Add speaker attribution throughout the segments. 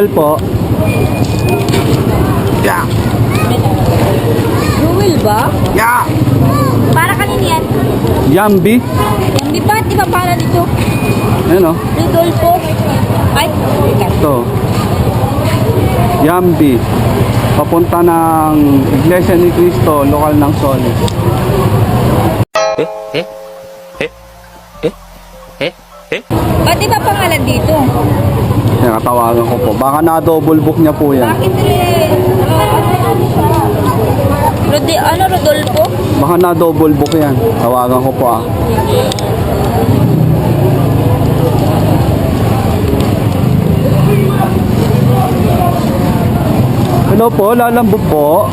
Speaker 1: Joel po. Yeah.
Speaker 2: Ruel ba?
Speaker 1: Yeah.
Speaker 2: Para kanina yan.
Speaker 1: Yambi.
Speaker 2: Hindi ba? Di ba para dito?
Speaker 1: Ano?
Speaker 2: Rodolfo. Ay,
Speaker 1: Ito. Yambi. Papunta ng Iglesia ni Cristo, lokal ng Solis.
Speaker 2: ba't di ba pangalan dito?
Speaker 1: Yan, katawagan ko po. Baka na-double book niya po yan.
Speaker 2: Bakit Rodolfo?
Speaker 1: Baka na-double book yan. Tawagan ko po ah. Hello po, lalambog po.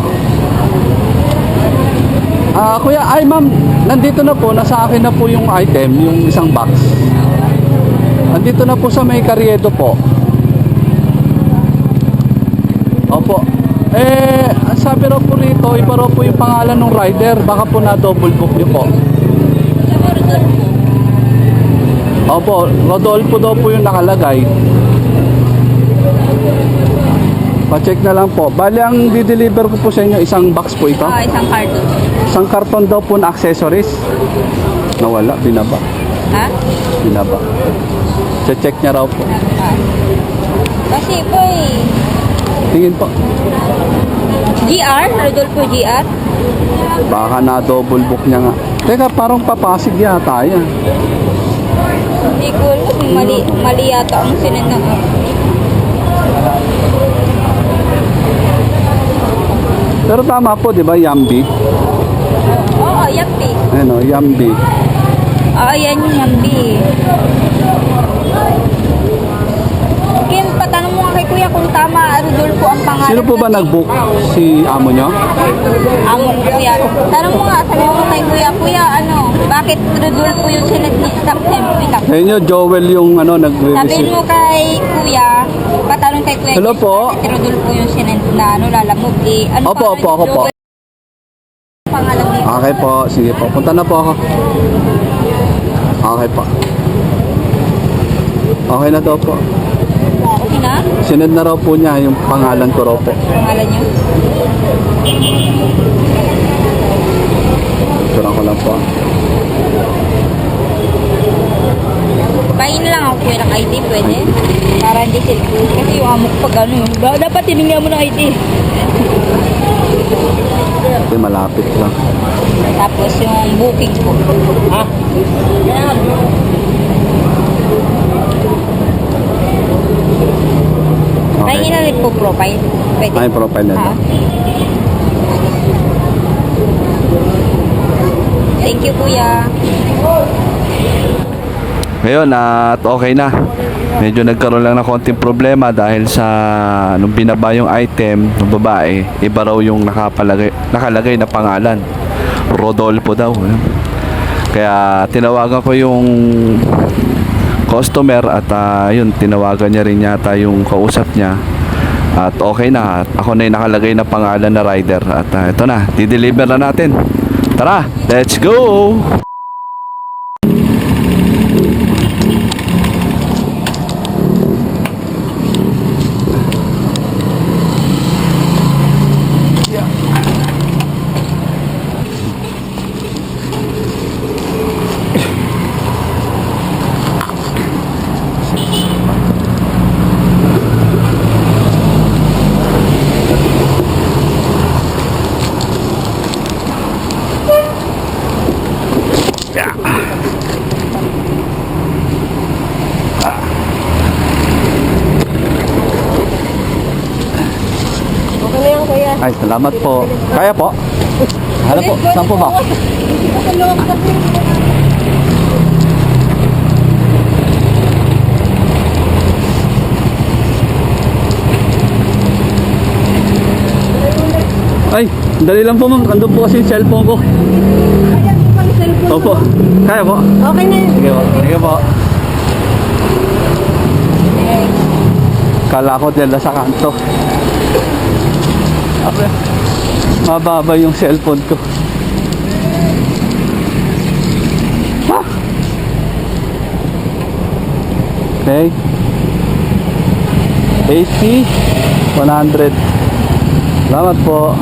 Speaker 1: Kuya, ay ma'am, nandito na po, nasa akin na po yung item, yung isang box. Nandito na po sa may Carriedo po. Opo. Sabi raw po rito, iba raw po yung pangalan ng rider. Baka po na double book niyo po.
Speaker 2: Rodolfo.
Speaker 1: Opo, Rodolfo daw po yung nakalagay. Pa-check na lang po. Bali, ang di-deliver ko po sa inyo, isang box po ito.
Speaker 2: Isang carton.
Speaker 1: Isang karton daw po na accessories. Nawala, binaba.
Speaker 2: Ha?
Speaker 1: Binaba. Check niya raw po.
Speaker 2: Kasi po
Speaker 1: Tingin po.
Speaker 2: GR? Rodolfo GR?
Speaker 1: Baka na double book niya nga. Teka, parang papasig yata yan.
Speaker 2: Hindi ko alam. Mali yata ang sinunod.
Speaker 1: Pero tama po, di ba? Yambi.
Speaker 2: Oo, Yambi.
Speaker 1: Ano, Yambi.
Speaker 2: Yan yung Yambi. Kim, patanong mo nga kay Kuya kung tama, Rodolfo ang pangalan.
Speaker 1: Sino po ba nag-book? Si amo nyo?
Speaker 2: Amo ko, Kuya. Tanong mo nga, sabi mo kay Kuya, Kuya, bakit Rodolfo yung sinad ni
Speaker 1: Ayun nyo, Joel yung
Speaker 2: Sabihin
Speaker 1: nag-visit.
Speaker 2: mo kay Kuya, patanong kay Kuya.
Speaker 1: Hello po.
Speaker 2: Bakit Rodolfo yung sinad na lalamog?
Speaker 1: Opo, ako po.
Speaker 2: Pangalan niya.
Speaker 1: Okay po, sige po. Punta na po ako. Okay po. Okay na daw po.
Speaker 2: Okay na?
Speaker 1: Sinad na raw po niya yung pangalan ko raw po.
Speaker 2: Pangalan niyo?
Speaker 1: Tura ko lang po.
Speaker 2: Pahin lang ako Kuya ng ID, pwede? Para hindi sila. Kasi yung amo ko pag dapat tinignan mo ng ID.
Speaker 1: Okay, malapit lang.
Speaker 2: Tapos yung booking ko. Ha? Yan. Pahin na rin po profile. Pwede?
Speaker 1: Ay, profile na ito.
Speaker 2: Ha? Thank you, Kuya.
Speaker 1: Ngayon, at okay na. Medyo nagkaroon lang ng konting problema dahil sa nung binaba yung item ng babae, iba raw yung nakalagay na pangalan. Rodolfo daw. Kaya tinawagan ko yung customer at yun, tinawagan niya rin yata yung kausap niya. At okay na. At ako na yung nakalagay na pangalan na rider. At ito na, di-deliver na natin. Tara, let's go!
Speaker 2: Okay na yan, Kuya.
Speaker 1: Ay, salamat po. Kaya po? Hala po, saan po ba? Ay, dali lang po ma'am. Andun po kasi yung cellphone ko. Opo. Kaya po?
Speaker 2: Okay na yun.
Speaker 1: Sige po. Sige po. Kala ko dala sa kanto. Okay. Mababa yung cellphone ko. Ha? Okay.
Speaker 3: 80, 100. Salamat po.